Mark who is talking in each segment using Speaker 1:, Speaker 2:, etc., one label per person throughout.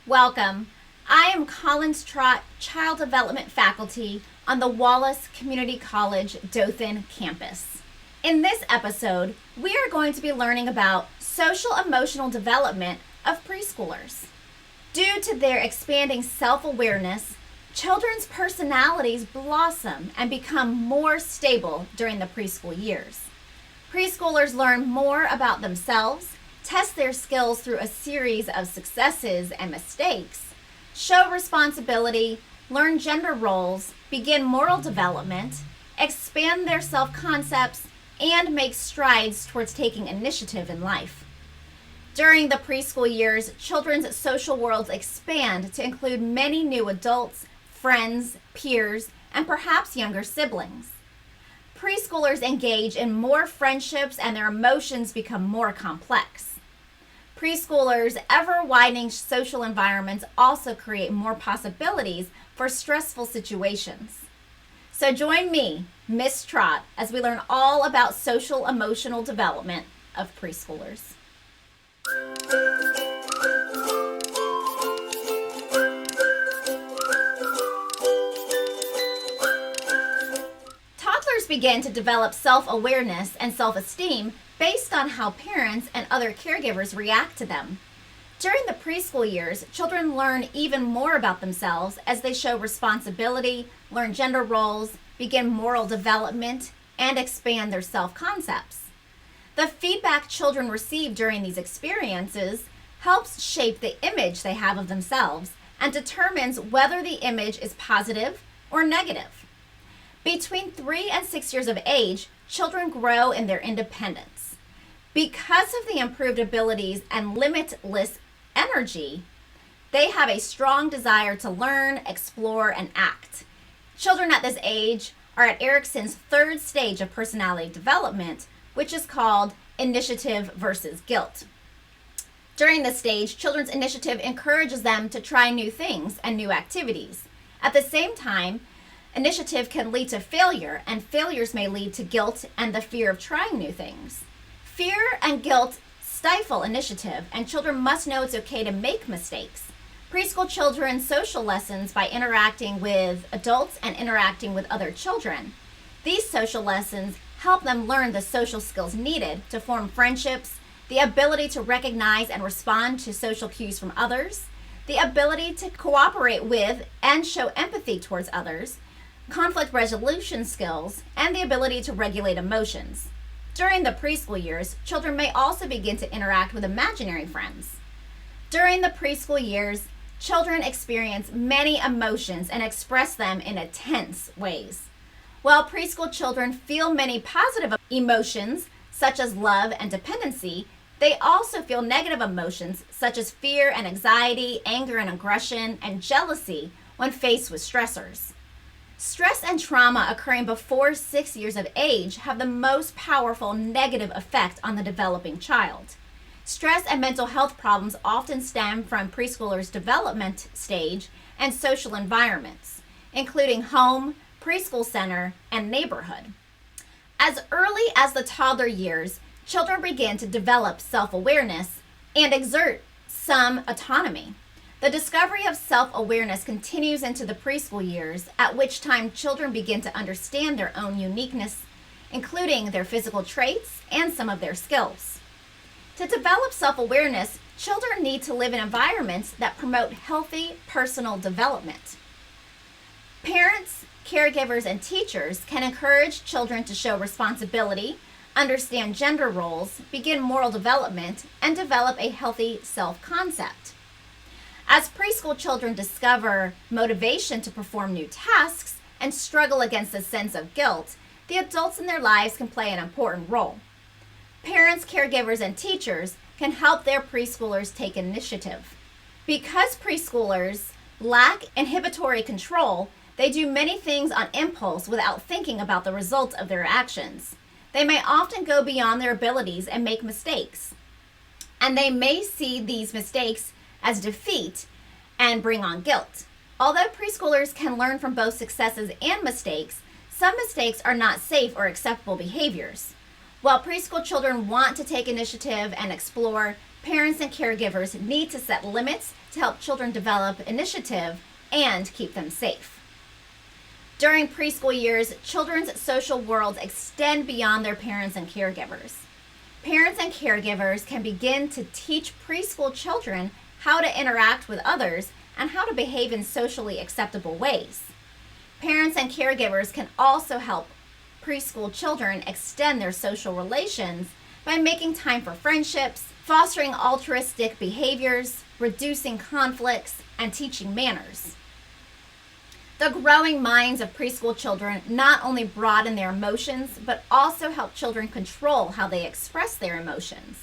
Speaker 1: Welcome. I am Collins Trott, Child Development Faculty on the Wallace Community College Dothan campus. In this episode, we are going to be learning about social emotional development of preschoolers. Due to their expanding self-awareness, children's personalities blossom and become more stable during the preschool years. Preschoolers learn more about themselves, test their skills through a series of successes and mistakes, show responsibility, learn gender roles, begin moral development, expand their self-concepts, and make strides towards taking initiative in life. During the preschool years, children's social worlds expand to include many new adults, friends, peers, and perhaps younger siblings. Preschoolers engage in more friendships and their emotions become more complex. Preschoolers' ever-widening social environments also create more possibilities for stressful situations. So join me, Miss Trott, as we learn all about social emotional development of preschoolers. Toddlers begin to develop self-awareness and self-esteem based on how parents and other caregivers react to them. During the preschool years, children learn even more about themselves as they show responsibility, learn gender roles, begin moral development, and expand their self-concepts. The feedback children receive during these experiences helps shape the image they have of themselves and determines whether the image is positive or negative. Between 3 and 6 years of age, children grow in their independence. Because of the improved abilities and limitless energy, they have a strong desire to learn, explore, and act. Children at this age are at Erikson's third stage of personality development, which is called initiative versus guilt. During this stage, children's initiative encourages them to try new things and new activities. At the same time, initiative can lead to failure, and failures may lead to guilt and the fear of trying new things. Fear and guilt stifle initiative, and children must know it's okay to make mistakes. Preschool children social lessons by interacting with adults and interacting with other children. These social lessons help them learn the social skills needed to form friendships, the ability to recognize and respond to social cues from others, the ability to cooperate with and show empathy towards others, conflict resolution skills, and the ability to regulate emotions. During the preschool years, children may also begin to interact with imaginary friends. During the preschool years, children experience many emotions and express them in intense ways. While preschool children feel many positive emotions, such as love and dependency, they also feel negative emotions, such as fear and anxiety, anger and aggression, and jealousy when faced with stressors. Stress and trauma occurring before 6 years of age have the most powerful negative effect on the developing child. Stress and mental health problems often stem from preschoolers' development stage and social environments, including home, preschool center, and neighborhood. As early as the toddler years, children begin to develop self-awareness and exert some autonomy. The discovery of self-awareness continues into the preschool years, at which time children begin to understand their own uniqueness, including their physical traits and some of their skills. To develop self-awareness, children need to live in environments that promote healthy personal development. Parents, caregivers, and teachers can encourage children to show responsibility, understand gender roles, begin moral development, and develop a healthy self-concept. As preschool children discover motivation to perform new tasks and struggle against a sense of guilt, the adults in their lives can play an important role. Parents, caregivers, and teachers can help their preschoolers take initiative. Because preschoolers lack inhibitory control, they do many things on impulse without thinking about the results of their actions. They may often go beyond their abilities and make mistakes. And they may see these mistakes as defeat and bring on guilt. Although preschoolers can learn from both successes and mistakes, some mistakes are not safe or acceptable behaviors. While preschool children want to take initiative and explore, Parents and caregivers need to set limits to help children develop initiative and keep them safe. During preschool years, children's social worlds extend beyond their parents and caregivers. Parents and caregivers can begin to teach preschool children how to interact with others and how to behave in socially acceptable ways. Parents and caregivers can also help preschool children extend their social relations by making time for friendships, fostering altruistic behaviors, reducing conflicts, and teaching manners. The growing minds of preschool children not only broaden their emotions, but also help children control how they express their emotions.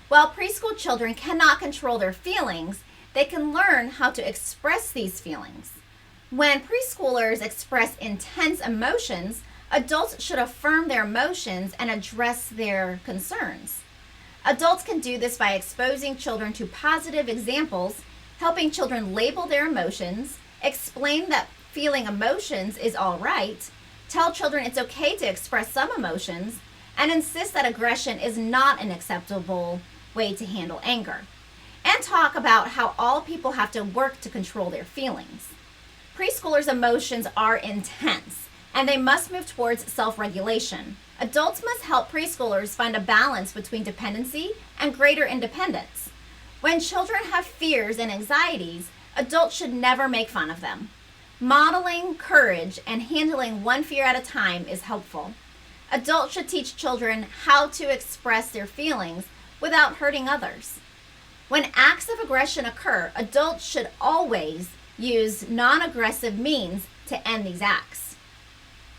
Speaker 1: While preschool children cannot control their feelings, they can learn how to express these feelings. When preschoolers express intense emotions, adults should affirm their emotions and address their concerns. Adults can do this by exposing children to positive examples, helping children label their emotions, explain that feeling emotions is all right, tell children it's okay to express some emotions, and insist that aggression is not an acceptable way to handle anger, and talk about how all people have to work to control their feelings. Preschoolers' emotions are intense, and they must move towards self-regulation. Adults must help preschoolers find a balance between dependency and greater independence. When children have fears and anxieties, adults should never make fun of them. Modeling courage and handling one fear at a time is helpful. Adults should teach children how to express their feelings without hurting others. When acts of aggression occur, adults should always use non-aggressive means to end these acts.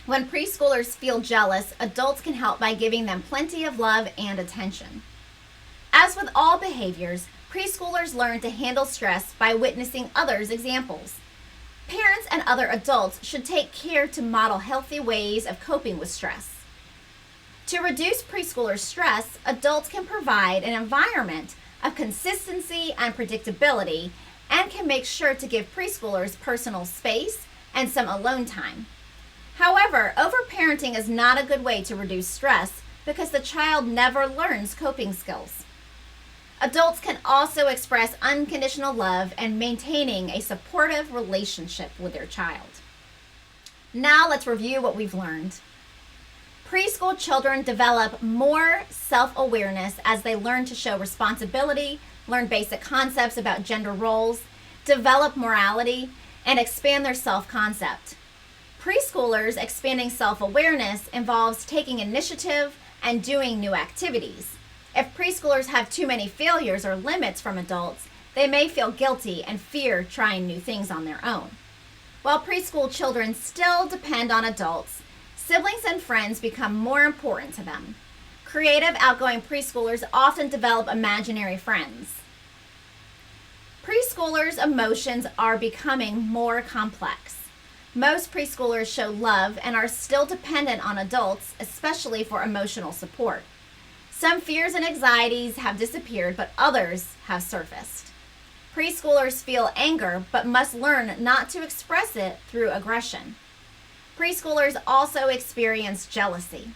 Speaker 1: When preschoolers feel jealous, adults can help by giving them plenty of love and attention. As with all behaviors, preschoolers learn to handle stress by witnessing others' examples. Parents and other adults should take care to model healthy ways of coping with stress. To reduce preschoolers' stress, adults can provide an environment of consistency and predictability and can make sure to give preschoolers personal space and some alone time. However, overparenting is not a good way to reduce stress because the child never learns coping skills. Adults can also express unconditional love and maintaining a supportive relationship with their child. Now let's review what we've learned. Preschool children develop more self-awareness as they learn to show responsibility, learn basic concepts about gender roles, develop morality, and expand their self-concept. Preschoolers expanding self-awareness involves taking initiative and doing new activities. If preschoolers have too many failures or limits from adults, they may feel guilty and fear trying new things on their own. While preschool children still depend on adults, siblings and friends become more important to them. Creative, outgoing preschoolers often develop imaginary friends. Preschoolers' emotions are becoming more complex. Most preschoolers show love and are still dependent on adults, especially for emotional support. Some fears and anxieties have disappeared, but others have surfaced. Preschoolers feel anger, but must learn not to express it through aggression. Preschoolers also experience jealousy.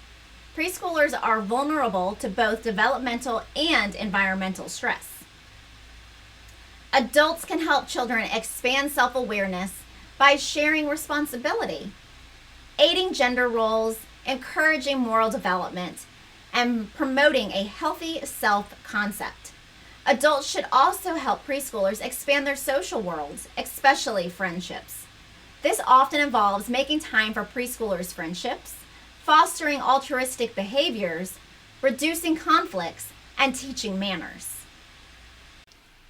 Speaker 1: Preschoolers are vulnerable to both developmental and environmental stress. Adults can help children expand self-awareness by sharing responsibility, aiding gender roles, encouraging moral development, and promoting a healthy self-concept. Adults should also help preschoolers expand their social worlds, especially friendships. This often involves making time for preschoolers' friendships, fostering altruistic behaviors, reducing conflicts, and teaching manners.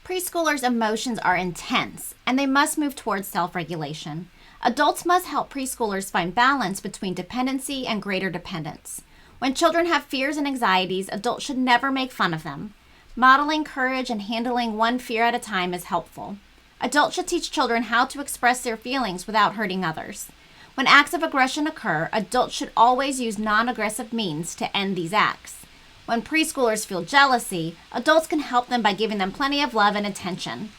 Speaker 1: Preschoolers' emotions are intense, and they must move towards self-regulation. Adults must help preschoolers find balance between dependency and greater dependence. When children have fears and anxieties, adults should never make fun of them. Modeling courage and handling one fear at a time is helpful. Adults should teach children how to express their feelings without hurting others. When acts of aggression occur, adults should always use non-aggressive means to end these acts. When preschoolers feel jealousy, adults can help them by giving them plenty of love and attention.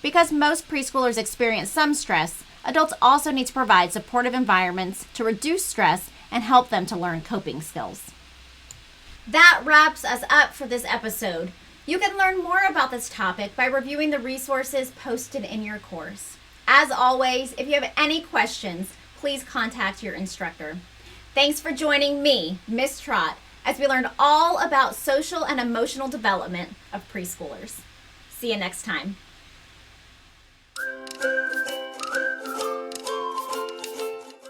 Speaker 1: Because most preschoolers experience some stress, adults also need to provide supportive environments to reduce stress and help them to learn coping skills. That wraps us up for this episode. You can learn more about this topic by reviewing the resources posted in your course. As always, if you have any questions, please contact your instructor. Thanks for joining me, Miss Trott, as we learned all about social and emotional development of preschoolers. See you next time.